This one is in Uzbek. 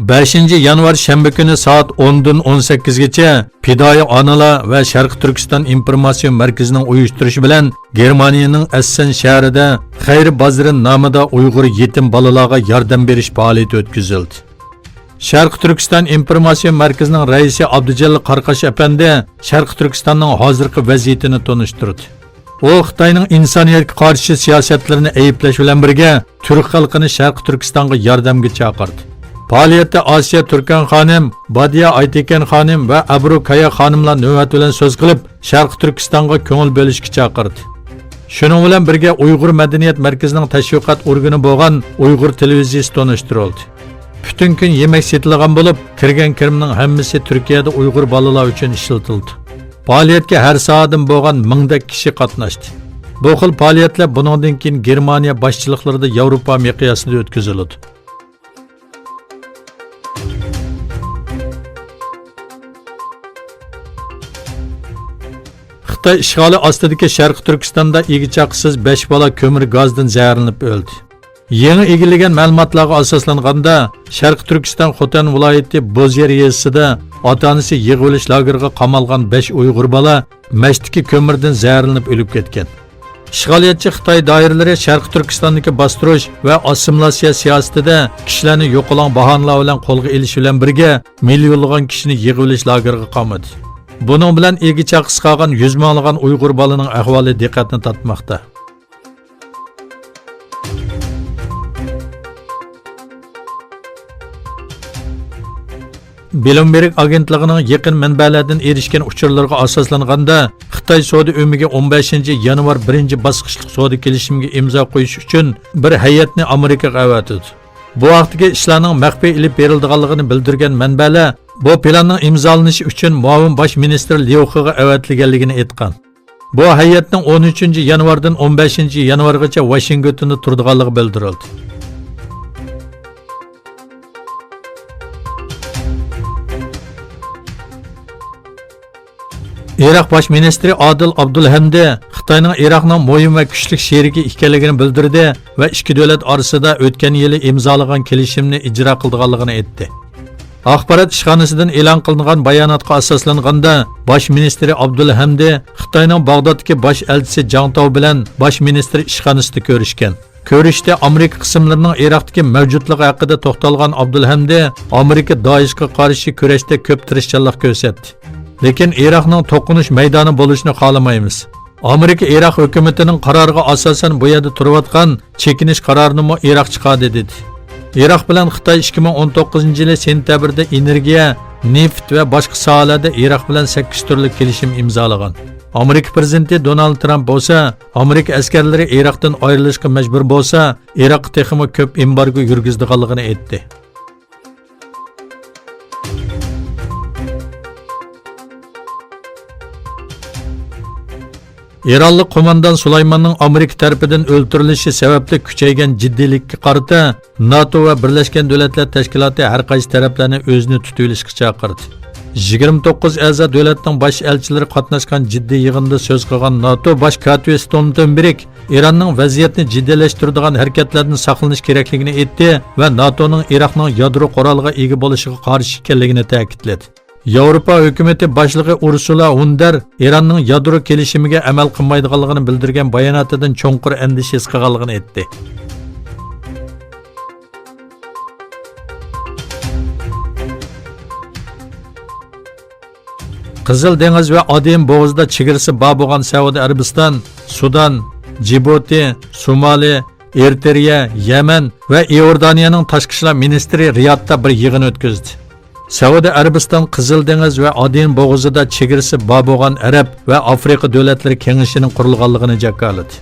5 yanvar shanba kuni soat 10 dan 18 gacha Fidoyi onalar va Sharq Turkiston informatsion markazining uyushtirishi bilan Germaniyaning Essen shahrida Xayr bozori nomida Uyg'ur yetim bolalarga yordam berish faoliyati o'tkazildi. Sharq Turkiston informatsion markazining raisi Abdujalil Qarqash apandi Sharq Turkistonning hozirgi vaziyatini tonishtirdi. U Xitoyning insoniyatga qarshi siyosatlarini ayiblash bilan birga Turk xalqini Sharq Turkistonga yordamga chaqirdi. Faoliyatda Asiya Turkan xonim, Badiya Aytekin xonim va Abru Kaya xonimlar navbat bilan so'z qilib, Sharq Turkistonga ko'ngil bo'lishga chaqirdi. Shuning bilan birga Uyg'ur madaniyat markazining tashviqot organi bo'lgan Uyg'ur televiziyasi tonishtirildi. Butun kun yemak setilgan bo'lib, kirgan kirimning hammasi Turkiyada Uyg'ur bolalar uchun ishlatildi. Faoliyatga har soatdan bo'lgan mingdak kishi qatnashdi. Bu xil faoliyatlar buningdan keyin Germaniya boshchiliklarida Yevropa miqyosida o'tkaziladi. Xitoy ishg'oli ostidagi Sharq Turkistonda egichaqsiz 5 bola ko'mir gazdan zaharlanib o'ldi. Yangi egillagan ma'lumotlarga asoslanganda Sharq Turkiston Xotan viloyati Bo'zyer yezisida ota-onasi yig'ilish lageriga qamalgan 5 Uyg'ur bola mashdagi ko'mirdan zaharlanib o'lib ketgan. Ishg'oliyatchi Xitoy doiralari Sharq Turkistondagi bostirish va assimilyatsiya siyosatida kishilarni yo'qolan bahonalar bilan qo'lga olish bilan birga millionlagan kishini yig'ilish lageriga qamadi. Bunun bilan egichaqsiz qolgan 100 minglagan Uyg'ur bolaning ahvoli diqqatni tortmoqda. Bloomberg agentligining yaqin manbalardan erishgan uchurlarga asoslanganda Xitoy savdo o'miga 15 yanvar 1-bosqichlik savdo kelishimiga imzo qo'yish uchun bir hay'atni Amerikaga avatdi. Bu vaqtdagi ishlarning maxfiy ilib berilganligini bildirgan manbalar bu planning imzolanishi uchun muavin bosh ministr Liu He'ga avatilganligini aytgan. Bu hay'atning 13 yanvardan 15 yanvargacha Washingtonda turadiganligi bildirildi. Iroq bosh ministri Adil Abdulhamdi Xitoyning Iroqning muhim va kuchli sherigi ekanligini bildirdi va ikki davlat orasida o'tgan yili imzolagan kelishimni ijro qilganligini aytdi. Axborot ishxonasidan e'lon qilingan bayonotga asoslanganda bosh ministri Abdulhamdi Xitoyning Bag'doddagi bosh elchisi Jang Tao bilan bosh ministr ishxonasida ko'rishgan. Ko'rishda Amerika qismlarining Iroqdagi mavjudligi haqida to'xtalgan Abdulhamdi Amerika Daeshga qarshi kurashda ko'p tirishchanlik ko'rsatdi. Lekin Iroqning to'qinish maydoni bo'lishini xohlamaymiz. Amerika Iroq hukumatining qaroriga asosan bu yerda turayotgan chekinish qarorini mo Iroq chiqardi dedi. Iroq bilan Xitoy 2019-yil sentyabrda energiya, neft va boshqa sohalarda Iroq bilan 8 turli kelishim imzolagan. Amerika prezidenti Donald Trump bo'lsa, Amerika askarlari Iroqdan ayrilishga majbur bo'lsa, Iroq texmi ko'p embargo yurgizdiganligini aytdi. Iranlik qo'mondan Sulaymonning Amerika tarafidan o'ldirilishi sababli kuchaygan jiddiylikka qarata NATO va Birlashgan Davlatlar Tashkiloti har qaysi taraflarni o'zini tutib olishga chaqirdi. 29 a'zo davlatning bosh elchilari qatnashgan jiddiy yig'inda so'z qilgan NATO bosh kotibi Stoltenberg Iranning vaziyatni jiddiylashtiradigan harakatlardan saqlanish kerakligini aytdi va NATOning Iroqning yadro quroliga ega bo'lishiga qarshi ekanligini ta'kidladi. Yevropa hukumati boshlig'i Ursula von der Iranning yadro kelishimiga amal qilmaydiganligini bildirgan bayonotidan cho'nqur andish his qilganligini aytdi. Qizil dengiz va Aden bo'g'izida chegarasi bor bo'lgan Saudiya Arabiston, Sudan, Djibouti, Somali, Eritreya, Yaman va Iordaniyaning tashqi ishlar ministri Riyodda bir yig'in o'tkazdi. Saudiya Arabiston Qizil dengiz va Aden bo'g'izida chegarasi bor bo'lgan Arab va Afrika davlatlari kengashining qurilganligini jakoladi.